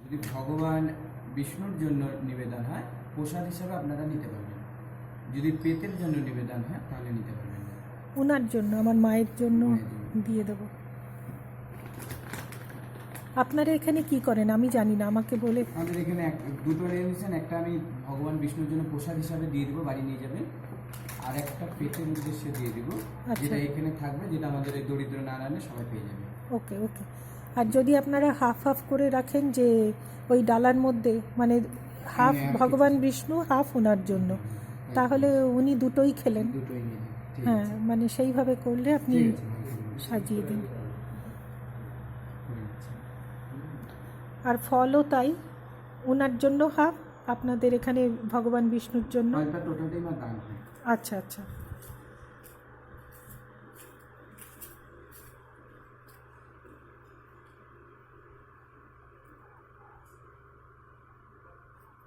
যদি ভগবান বিষ্ণুর জন্য নিবেদন হয় প্রসাদ হিসাবে আপনারা নিতে পারবেন, যদি পেটের জন্য নিবেদন হয় তাহলে নিতে পারবেন না। ওনার জন্য, আমার মায়ের জন্য দিয়ে দেব। আপনারা এখানে কি করেন আমি জানি না, আমাকে বলে। আমাদের এখানে দুটো রেজিস্ট্রেশন, একটা আমি ভগবান বিষ্ণুর জন্য প্রসাদ হিসাবে দিয়ে দেবো, বাড়ি নিয়ে যাবেন, আর একটা পেটের উদ্দেশ্যে দিয়ে দিব, যেটা এখানে থাকবে, যেটা আমাদের এই দরিদ্র নারায়ণে সবাই পেয়ে যাবে। ওকে ওকে। আর যদি আপনারা হাফ হাফ করে রাখেন, যে ওই ডালার মধ্যে মানে হাফ ভগবান বিষ্ণু হাফ ওনার জন্য, তাহলে উনি দুটোই খেলেন। দুটোই নিয়ে হ্যাঁ, মানে সেইভাবে করলে আপনি সাজিয়ে দিন। আর ফলও তাই, ওনার জন্য হাফ, আপনাদের এখানে ভগবান বিষ্ণুর জন্য। টোটালটাই আমার দান হয়। আচ্ছা আচ্ছা।